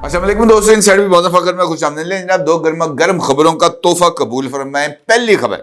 अस्सलाम वालेकुम दोस्तों, इनसाइड भी बहुत फखर में खुश आमदीद जनाब। दो गर्मा गर्म खबरों का तोहफा कबूल फरमाएं। पहली खबर,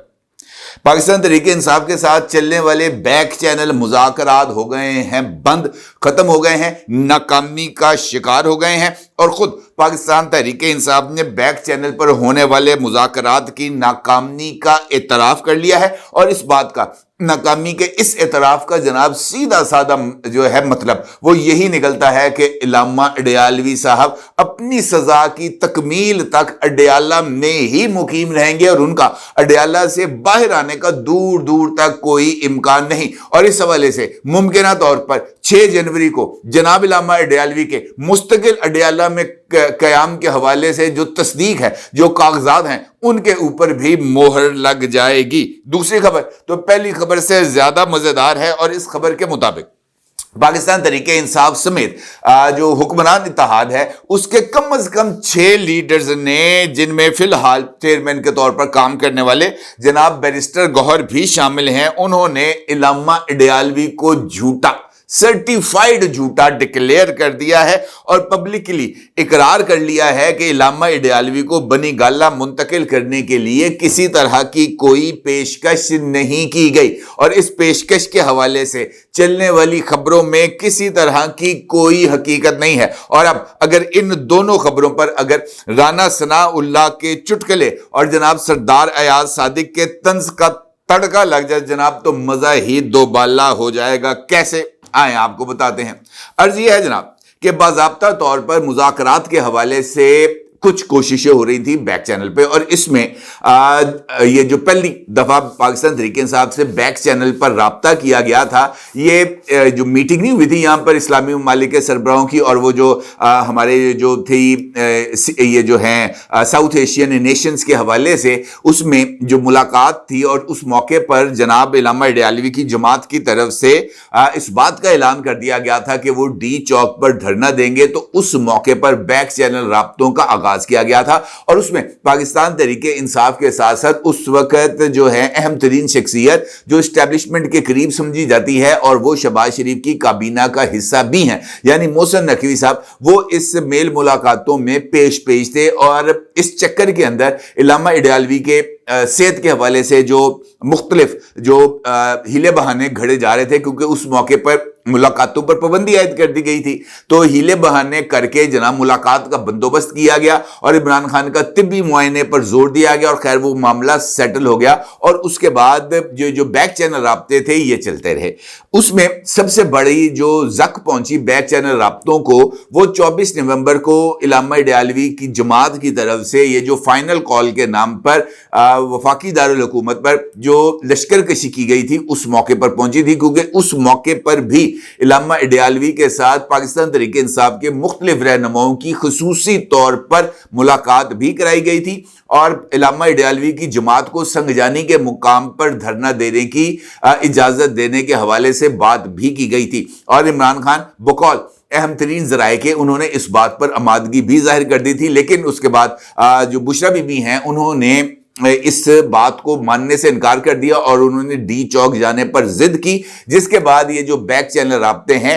पाकिस्तान तहरीके इंसाफ के साथ चलने वाले बैक चैनल मुज़ाकरात हो गए हैं बंद, खत्म हो गए हैं, नाकामी का शिकार हो गए हैं और खुद पाकिस्तान तहरीके इंसाफ ने बैक चैनल पर होने वाले मुज़ाकरात की नाकामी का एतराफ़ कर लिया है। और इस बात का, नाकामी के इस एतराफ़ का जनाब सीधा साधा जो है मतलब वो यही निकलता है कि इलामा अडयालवी साहब अपनी सजा की तकमील तक अडयाला में ही मुकीम रहेंगे और उनका अडयाला से बाहर आने का दूर दूर तक कोई इम्कान नहीं। और इस हवाले से मुमकिन तौर पर 6 जनवरी को जनाब इलामा अडयालवी के मुस्तकिल अडयाला में कयाम के हवाले से जो तस्दीक है, जो कागजात हैं, उनके ऊपर भी मोहर लग जाएगी। दूसरी खबर तो पहली खबर से ज्यादा मजेदार है और इस खबर के मुताबिक पाकिस्तान तहरीके इंसाफ समेत जो हुक्मरान इत्तेहाद है उसके कम से कम 6 लीडर्स ने, जिनमें फिलहाल चेयरमैन के तौर पर काम करने वाले जनाब बैरिस्टर गौहर भी शामिल हैं, उन्होंने इलामा अडयालवी को झूठा, सर्टिफाइड झूठा डिक्लेयर कर दिया है और पब्लिकली इकरार कर लिया है कि इलामा अडयालवी को बनी गाला मुंतकिल करने के लिए किसी तरह की कोई पेशकश नहीं की गई और इस पेशकश के हवाले से चलने वाली खबरों में किसी तरह की कोई हकीकत नहीं है। और अब अगर इन दोनों खबरों पर अगर राना सनाउल्लाह के चुटकुले और जनाब सरदार अयाज सादिक के तंज का तड़का लग जाए जनाब तो मजा ही दोबाला हो जाएगा। कैसे, आए आपको बताते हैं। अर्ज यह है जनाब कि बाज़ाब्ता तौर पर मुज़ाकरात के हवाले से कुछ कोशिशें हो रही थी बैक चैनल पे और इसमें ये जो पहली दफा पाकिस्तान तहरीके इंसाफ से बैक चैनल पर राब्ता किया गया था, ये जो मीटिंग नहीं हुई थी यहाँ पर इस्लामी ममालिक के सरबराहों की और वो जो हमारे जो थी ये जो हैं साउथ एशियन नेशंस के हवाले से, उसमें जो मुलाकात थी और उस मौके पर जनाब इलामा अडयालवी की जमात की तरफ से इस बात का ऐलान कर दिया गया था कि वो डी चौक पर धरना देंगे। तो उस मौके पर बैक चैनल राब्तों का आगाज किया गया था और उसमें पाकिस्तान तहरीके इंसाफ के साथ साथ उस वक्त जो है अहम तरीन शख्सियत जो एस्टेब्लिशमेंट के करीब समझी जाती है और वो शहबाज शरीफ की काबीना का हिस्सा भी हैं, यानी मोहसिन नकवी साहब, वो इस मेल मुलाकातों में पेश थे। और इस चक्कर के अंदर इलामा अडयालवी के सेहत के हवाले से जो मुख्तलिफ जो हीले बहाने घड़े जा रहे थे, क्योंकि उस मौके पर मुलाकातों पर पाबंदी आयद कर दी गई थी, तो हीले बहाने करके जनाब मुलाकात का बंदोबस्त किया गया और इमरान खान का तिब्बी मुआयने पर जोर दिया गया और खैर वो मामला सेटल हो गया। और उसके बाद जो बैक चैनल राब्ते थे ये चलते रहे। उसमें सबसे बड़ी जो जक पहुंची बैक चैनल राब्तों को, वो 24 नवंबर को इलामा अडयालवी की जमात की तरफ से ये जो फाइनल कॉल के नाम पर वफाकी दारुल हुकूमत पर जो लश्कर कशी की गई थी उस मौके पर पहुंची थी, क्योंकि उस मौके पर भी इलामा अडयालवी के साथ पाकिस्तान तहरीके इंसाफ के मुख्तलिफ रहनुमाओं की खुसूसी तौर पर मुलाकात भी कराई गई थी और इलामा अडयालवी की जमात को संगजानी के मुकाम पर धरना देने की इजाजत देने के हवाले से बात भी की गई थी। और इमरान खान बकौल अहम तरीन जराए के उन्होंने इस बात पर आमादगी भी जाहिर कर दी थी, लेकिन उसके बाद जो बुशरा बीबी हैं उन्होंने इस बात को मानने से इनकार कर दिया और उन्होंने डी चौक जाने पर जिद की, जिसके बाद ये जो बैक चैनल राब्ते हैं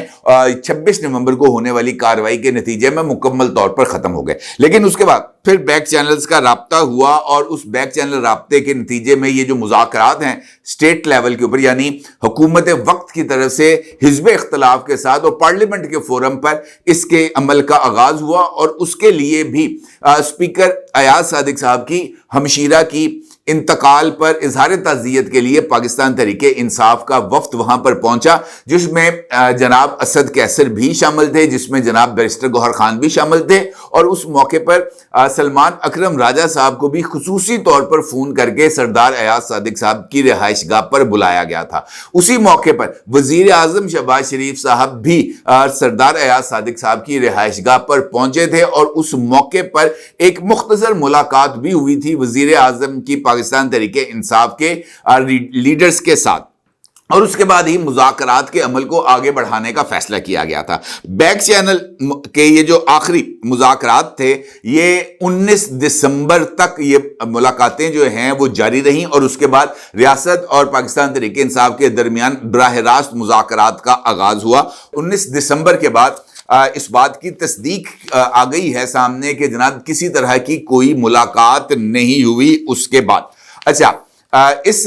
26 नवंबर को होने वाली कार्रवाई के नतीजे में मुकम्मल तौर पर खत्म हो गए। लेकिन उसके बाद फिर बैक चैनल्स का राब्ता हुआ और उस बैक चैनल राब्ते के नतीजे में ये जो मुज़ाकरात हैं स्टेट लेवल के ऊपर, यानी हुकूमत वक्त की तरफ से हिज़्ब इख्तिलाफ के साथ और पार्लियामेंट के फोरम पर इसके अमल का आगाज हुआ और उसके लिए भी स्पीकर अयाज सादिक साहब की हमशीरा की इंतकाल पर इजहार ताज़ियत के लिए पाकिस्तान तहरीके इंसाफ का वफ्द वहां पर पहुंचा, जिसमें जनाब असद कैसर भी शामिल थे, जिसमें जनाब बैरिस्टर गौहर खान भी शामिल थे और उस मौके पर सलमान अकरम राजा साहब को भी खुसूसी तौर पर फोन करके सरदार अयाज सादिक साहब की रिहाइशगाह पर बुलाया गया था। उसी मौके पर वजीर आजम शहबाज शरीफ साहब भी सरदार अयाज सादिक साहब की रिहाइशगाह पर पहुंचे थे और उस मौके पर एक मुख्तसर मुलाकात भी हुई थी वजीर आजम की पाकिस्तान तहरीके इंसाफ के लीडर्स के साथ और उसके बाद ही मुज़ाकरात के अमल को आगे बढ़ाने का फैसला किया गया था। बैक चैनल के ये जो आखिरी मुज़ाकरात थे ये 19 दिसंबर तक ये मुलाकातें जो हैं वो जारी रहीं और उसके बाद रियासत और पाकिस्तान तहरीके इंसाफ के दरमियान बराह रास्त मुज़ाकरात का आगाज हुआ। 19 दिसंबर के बाद इस बात की तस्दीक आ गई है सामने कि जनाब किसी तरह की कोई मुलाकात नहीं हुई उसके बाद। अच्छा, इस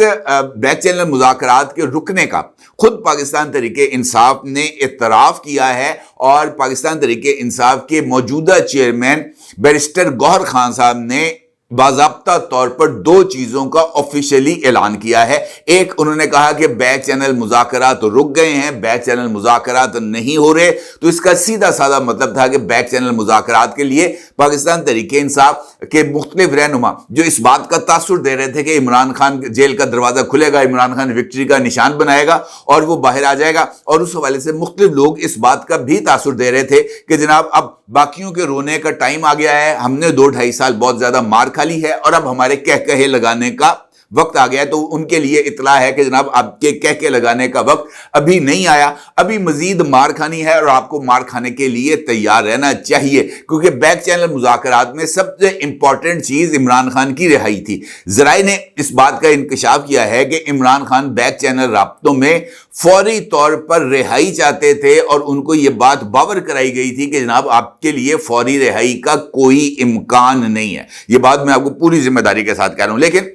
बैक चैनल मुज़ाकरात के रुकने का खुद पाकिस्तान तहरीक इंसाफ ने इतराफ़ किया है और पाकिस्तान तहरीक इंसाफ के मौजूदा चेयरमैन बैरिस्टर गौहर खान साहब ने बाज़ाब्ता तौर पर दो चीज़ों का ऑफिशियली ऐलान किया है। एक, उन्होंने कहा कि बैक चैनल मुज़ाकरात रुक गए हैं, बैक चैनल मुज़ाकरात नहीं हो रहे। तो इसका सीधा साधा मतलब था कि बैक चैनल मुज़ाकरात के लिए पाकिस्तान तहरीक इंसाफ के मुख्तलिफ रहनुमा जो इस बात का तासुर दे रहे थे कि इमरान खान जेल का दरवाज़ा खुलेगा, इमरान खान विक्ट्री का निशान बनाएगा और वो बाहर आ जाएगा, और उस हवाले से मुख्तलिफ लोग इस बात का भी तासुर दे रहे थे कि जनाब अब बाकियों के रोने का टाइम आ गया है, हमने 2-2.5 साल बहुत ज्यादा मार खाली है और अब हमारे कह कहे लगाने का वक्त आ गया है। तो उनके लिए इतला है कि जनाब आपके कह के लगाने का वक्त अभी नहीं आया, अभी मजीद मार खानी है और आपको मार खाने के लिए तैयार रहना चाहिए, क्योंकि बैक चैनल मुज़ाकरात में सबसे इंपॉर्टेंट चीज इमरान खान की रिहाई थी। ज़राए ने इस बात का इंकशाफ किया है कि इमरान खान बैक चैनल राब्तों में फौरी तौर पर रिहाई चाहते थे और उनको यह बात बावर कराई गई थी कि जनाब आपके लिए फौरी रिहाई का कोई इम्कान नहीं है। यह बात मैं आपको पूरी जिम्मेदारी के साथ कह रहा हूं। लेकिन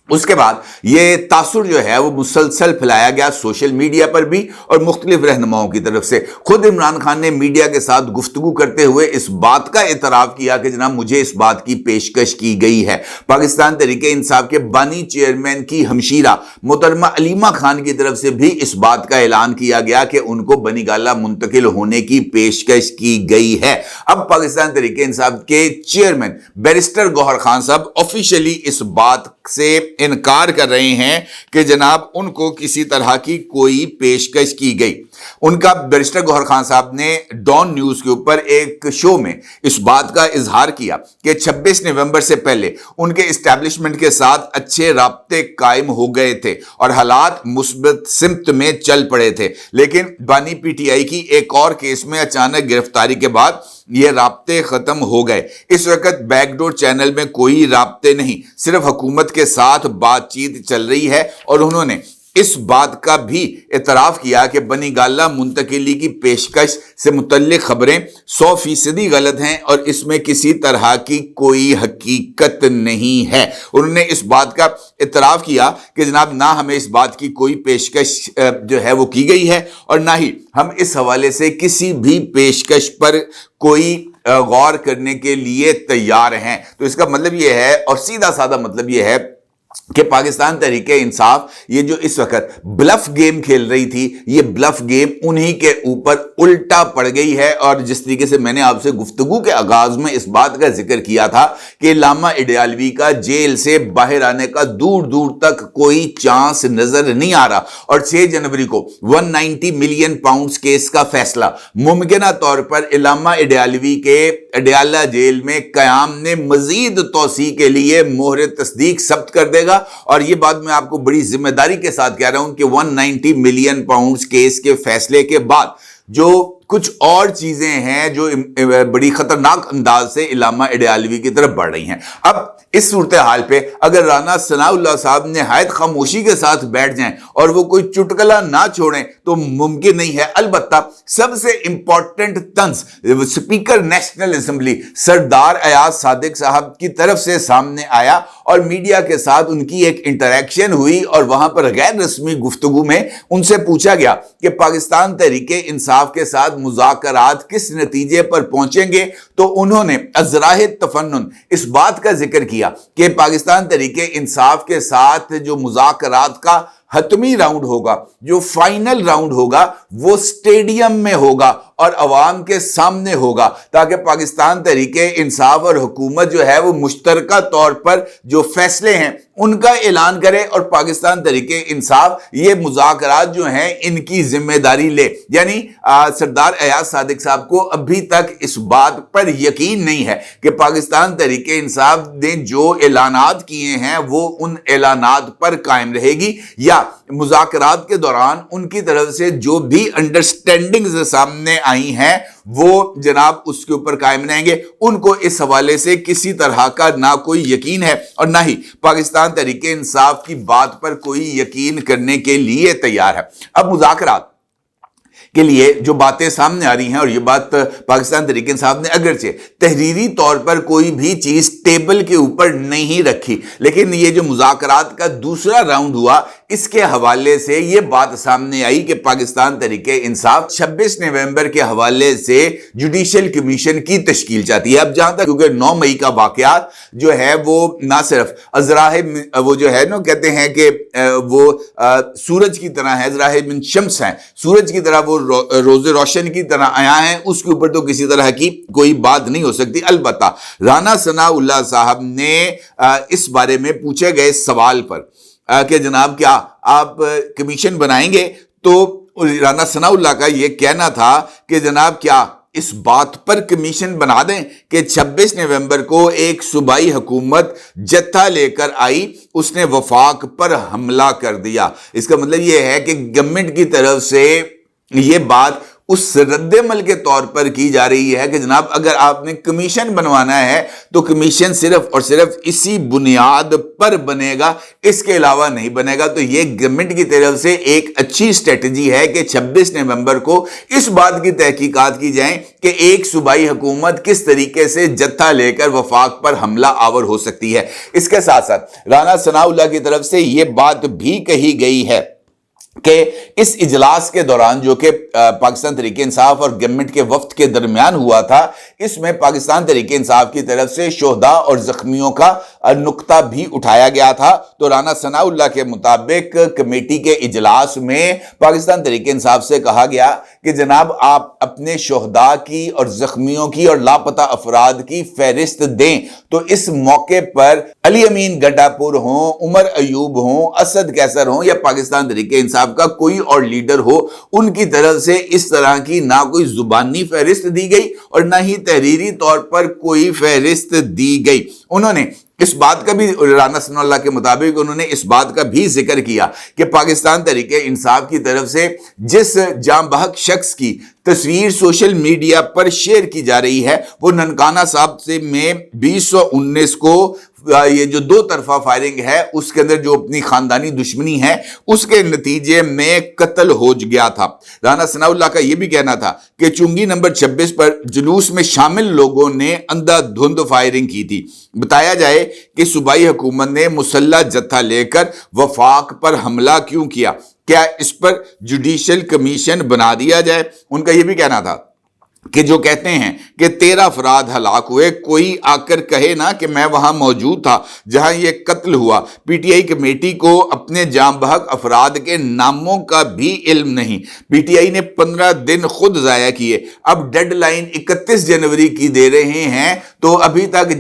उसके बाद ये तासुर जो है वो मुसलसल फैलाया गया सोशल मीडिया पर भी और मुख्तलिफ रहनुमाओं की तरफ से। खुद इमरान खान ने मीडिया के साथ गुफ्तगू करते हुए इस बात का एतराफ़ किया कि जनाब मुझे इस बात की पेशकश की गई है। पाकिस्तान तहरीक इंसाफ के बानी चेयरमैन की हमशीरा मोहतरमा अलीमा खान की तरफ से भी इस बात का ऐलान किया गया कि उनको बनी गाला मुंतकिल होने की पेशकश की गई है। अब पाकिस्तान तहरीक इंसाफ के चेयरमैन बैरिस्टर गौहर खान साहब ऑफिशियली इस बात से इनकार कर रहे हैं कि जनाब उनको किसी तरह की कोई पेशकश की गई। उनका बैरिस्टर गौहर खान साहब ने डॉन न्यूज के ऊपर एक शो में इस बात का इजहार किया कि 26 नवंबर से पहले उनके एस्टैब्लिशमेंट के साथ अच्छे राब्ते कायम हो गए थे और हालात मुस्बत सिमत में चल पड़े थे, लेकिन बानी पीटीआई की एक और केस में अचानक गिरफ्तारी के बाद ये राब्ते खत्म हो गए। इस वक्त बैकडोर चैनल में कोई राब्ते नहीं, सिर्फ हुकूमत के साथ बातचीत चल रही है। और उन्होंने इस बात का भी इतराफ़ किया कि बनी गाला मुंतकिली की पेशकश से मुतल्लिक खबरें 100% गलत हैं और इसमें किसी तरह की कोई हकीकत नहीं है। उन्होंने इस बात का इतराफ़ किया कि जनाब ना हमें इस बात की कोई पेशकश जो है वो की गई है और ना ही हम इस हवाले से किसी भी पेशकश पर कोई गौर करने के लिए तैयार हैं। तो इसका मतलब यह है और सीधा साधा मतलब यह है कि पाकिस्तान तहरीक इंसाफ ये जो इस वक्त ब्लफ गेम खेल रही थी, ये ब्लफ गेम उन्हीं के ऊपर उल्टा पड़ गई है। और जिस तरीके से मैंने आपसे गुफ्तगू के आगाज में इस बात का जिक्र किया था कि इल्लामा इडियालवी का जेल से बाहर आने का दूर दूर तक कोई चांस नजर नहीं आ रहा और 6 जनवरी को 190 मिलियन पाउंड्स केस का फैसला मुमकिन तौर पर इल्लामा इडियालवी के अडियाला जेल में कयाम ने मजीद तोसी के लिए मोहर तस्दीक सब्त कर देगा। और यह बात मैं आपको बड़ी जिम्मेदारी के साथ कह रहा हूं कि 190 मिलियन पाउंड्स केस के फैसले के बाद जो कुछ और चीजें हैं जो बड़ी खतरनाक अंदाज से इल्लामा इडियालवी की तरफ बढ़ रही हैं। अब इस सूरत हाल पे अगर राना सनाउल्लाह साहब निहायत खामोशी के साथ बैठ जाएं और वो कोई चुटकला ना छोड़ें तो मुमकिन नहीं है। अलबत्ता सबसे इंपॉर्टेंट तंज स्पीकर नेशनल असेंबली सरदार अयाज सादिक साहब की तरफ से सामने आया और मीडिया के साथ उनकी एक इंटरेक्शन हुई और वहां पर गैर रस्मी गुफ्तगू में उनसे पूछा गया कि पाकिस्तान तहरीक इंसाफ के साथ मुज़ाकरात किस नतीजे पर पहुंचेंगे। तो उन्होंने अज़राह तफन्नुन इस बात का जिक्र किया कि पाकिस्तान तहरीक इंसाफ के साथ जो मुज़ाकरात का हतमी राउंड होगा, जो फाइनल राउंड होगा, वो स्टेडियम में होगा और अवाम के सामने होगा, ताकि पाकिस्तान तहरीक इंसाफ और हुकूमत जो है वो मुश्तरका तौर पर जो फैसले हैं उनका ऐलान करे और पाकिस्तान तहरीक इंसाफ ये मुज़ाकरात जो हैं इनकी जिम्मेदारी ले। यानी सरदार अयाज सादिक साहब को अभी तक इस बात पर यकीन नहीं है कि पाकिस्तान तहरीक इंसाफ ने जो ऐलानात किए हैं वो उन ऐलानात पर कायम रहेगी या मुज़ाकरात के दौरान उनकी तरफ से जो भी अंडरस्टैंडिंग्स सामने आई हैं वो जनाब उसके ऊपर कायम रहेंगे। उनको इस हवाले से किसी तरह का ना कोई यकीन है और ना ही पाकिस्तान तहरीक इंसाफ की बात पर कोई यकीन करने के लिए तैयार है। अब मुज़ाकरात کے لیے جو باتیں سامنے آ رہی ہیں, اور یہ بات پاکستان تحریک انصاف نے اگرچہ تحریری طور پر کوئی بھی چیز ٹیبل کے اوپر نہیں رکھی, لیکن یہ جو مذاکرات کا دوسرا راؤنڈ ہوا اس کے حوالے سے یہ بات سامنے آئی کہ پاکستان تحریک انصاف 26 نومبر کے حوالے سے جوڈیشل کمیشن کی تشکیل چاہتی ہے. اب جہاں تک کیونکہ 9 مئی کا واقعات جو ہے وہ نہ صرف ازراہ وہ جو ہے نا کہتے ہیں کہ وہ سورج کی طرح ہے, ازراہ من شمس ہیں, سورج کی طرح وہ روز روشن کی طرح آیا ہیں, اس کے اوپر تو کسی طرح کی کوئی بات نہیں ہو سکتی. البتہ رانا ثناء اللہ صاحب نے اس بارے میں پوچھے گئے سوال پر کہ جناب کیا آپ کمیشن بنائیں گے, تو رانا ثناء اللہ کا یہ کہنا تھا کہ جناب کیا اس بات پر کمیشن بنا دیں کہ 26 نومبر کو ایک صوبائی حکومت جتھا لے کر آئی, اس نے وفاق پر حملہ کر دیا. اس کا مطلب یہ ہے کہ گورنمنٹ کی طرف سے یہ بات اس رد عمل کے طور پر کی جا رہی ہے کہ جناب اگر آپ نے کمیشن بنوانا ہے تو کمیشن صرف اور صرف اسی بنیاد پر بنے گا, اس کے علاوہ نہیں بنے گا. تو یہ گورنمنٹ کی طرف سے ایک اچھی اسٹریٹجی ہے کہ 26 نومبر کو اس بات کی تحقیقات کی جائیں کہ ایک صوبائی حکومت کس طریقے سے جتھا لے کر وفاق پر حملہ آور ہو سکتی ہے. اس کے ساتھ ساتھ رانا ثناء اللہ کی طرف سے یہ بات بھی کہی گئی ہے کہ اس اجلاس کے دوران جو کہ پاکستان تحریک انصاف اور گورنمنٹ کے وفد کے درمیان ہوا تھا, اس میں پاکستان تحریک انصاف کی طرف سے شہداء اور زخمیوں کا نقطہ بھی اٹھایا گیا تھا. تو رانا ثناء اللہ کے مطابق کمیٹی کے اجلاس میں پاکستان تحریک انصاف سے کہا گیا کہ جناب آپ اپنے شہداء کی اور زخمیوں کی اور لاپتہ افراد کی فہرست دیں. تو اس موقع پر علی امین گڈا پور ہوں, عمر ایوب ہوں, اسد قیصر ہوں یا پاکستان تحریک انصاف کا کوئی اور لیڈر ہو, ان کی طرف سے اس طرح کی نہ کوئی زبانی فہرست دی گئی اور نہ ہی تحریری طور پر کوئی فہرست دی گئی. انہوں نے اس بات کا بھی, رانا ثناء اللہ کے مطابق انہوں نے اس بات کا بھی ذکر کیا کہ پاکستان تحریک انصاف کی طرف سے جس جاں بحق شخص کی تصویر سوشل میڈیا پر شیئر کی جا رہی ہے وہ ننکانہ صاحب سے میں 2019 کو یہ جو 2 طرفہ فائرنگ ہے اس کے اندر جو اپنی خاندانی دشمنی ہے اس کے نتیجے میں قتل ہو گیا تھا. رانا ثناء اللہ کا یہ بھی کہنا تھا کہ چنگی نمبر 26 پر جلوس میں شامل لوگوں نے اندھا دھند فائرنگ کی تھی. بتایا جائے کہ صوبائی حکومت نے مسلح جتھا لے کر وفاق پر حملہ کیوں کیا, کیا اس پر جوڈیشل کمیشن بنا دیا جائے. ان کا یہ بھی کہنا تھا کہ جو کہتے ہیں کہ 13 افراد ہلاک ہوئے, کوئی آ کر کہے نا کہ میں وہاں موجود تھا جہاں یہ قتل ہوا. پی ٹی آئی کمیٹی کو اپنے جاں بحق افراد کے ناموں کا بھی علم نہیں. پی ٹی آئی نے 15 دن خود ضائع کیے, اب ڈیڈ لائن 31 جنوری کی دے رہے ہیں, تو ابھی تک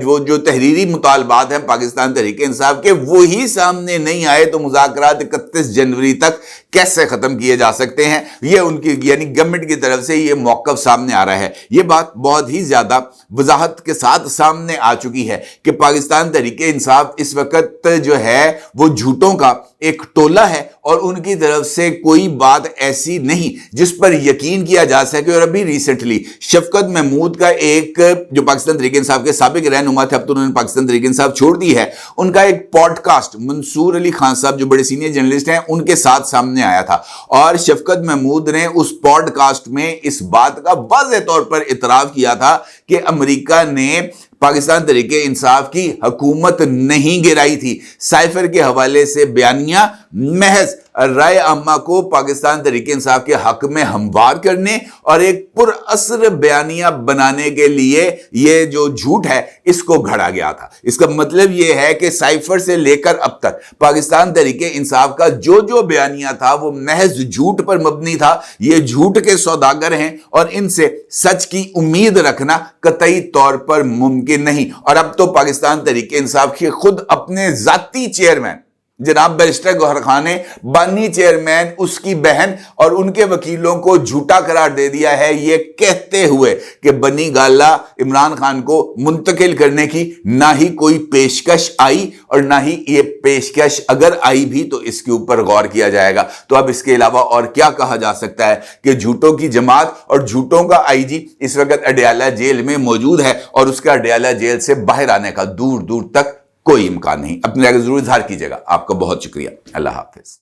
وہ جو تحریری مطالبات ہیں پاکستان تحریک انصاف کے وہی سامنے نہیں آئے, تو مذاکرات 31 جنوری تک کیسے ختم کیے جا سکتے ہیں. یہ ان کی یعنی گورنمنٹ کی طرف سے یہ موقف سامنے آ رہا ہے. یہ بات بہت ہی زیادہ وضاحت کے ساتھ سامنے آ چکی ہے کہ پاکستان تحریک انصاف اس وقت جو ہے وہ جھوٹوں کا ایک ٹولہ ہے, اور ان کی طرف سے کوئی بات ایسی نہیں جس پر یقین کیا جا سکے. اور ابھی ریسنٹلی شفقت محمود کا ایک جو پاکستان تحریک انصاف کے سابق رہنما تھے, اب تو انہوں نے پاکستان تحریک انصاف چھوڑ دی ہے, ان کا ایک پوڈ کاسٹ منصور علی خان صاحب جو بڑے سینئر جرنلسٹ ہیں ان کے ساتھ سامنے آیا تھا, اور شفقت محمود نے اس پوڈ کاسٹ میں اس بات کا واضح طور پر اعتراف کیا تھا کہ امریکہ نے پاکستان تحریک انصاف کی حکومت نہیں گرائی تھی. سائفر کے حوالے سے بیانیہ محض رائے عامہ کو پاکستان تحریک انصاف کے حق میں ہموار کرنے اور ایک پر اثر بیانیہ بنانے کے لیے یہ جو جھوٹ ہے اس کو گھڑا گیا تھا. اس کا مطلب یہ ہے کہ سائفر سے لے کر اب تک پاکستان تحریک انصاف کا جو بیانیہ تھا وہ محض جھوٹ پر مبنی تھا. یہ جھوٹ کے سوداگر ہیں اور ان سے سچ کی امید رکھنا قطعی طور پر ممکن نہیں. اور اب تو پاکستان تحریک انصاف کے خود اپنے ذاتی چیئرمین جناب بیرسٹر گوہر خان نے بانی چیئرمین, اس کی بہن اور ان کے وکیلوں کو جھوٹا قرار دے دیا ہے, یہ کہتے ہوئے کہ بنی گالہ عمران خان کو منتقل کرنے کی نہ ہی کوئی پیشکش آئی, اور نہ ہی یہ پیشکش اگر آئی بھی تو اس کے اوپر غور کیا جائے گا. تو اب اس کے علاوہ اور کیا کہا جا سکتا ہے کہ جھوٹوں کی جماعت اور جھوٹوں کا آئی جی اس وقت اڈیالہ جیل میں موجود ہے, اور اس کا اڈیالہ جیل سے باہر آنے کا دور دور تک کوئی امکان نہیں. اپنے رائے ضرور اظہار کیجیے گا. آپ کا بہت شکریہ. اللہ حافظ.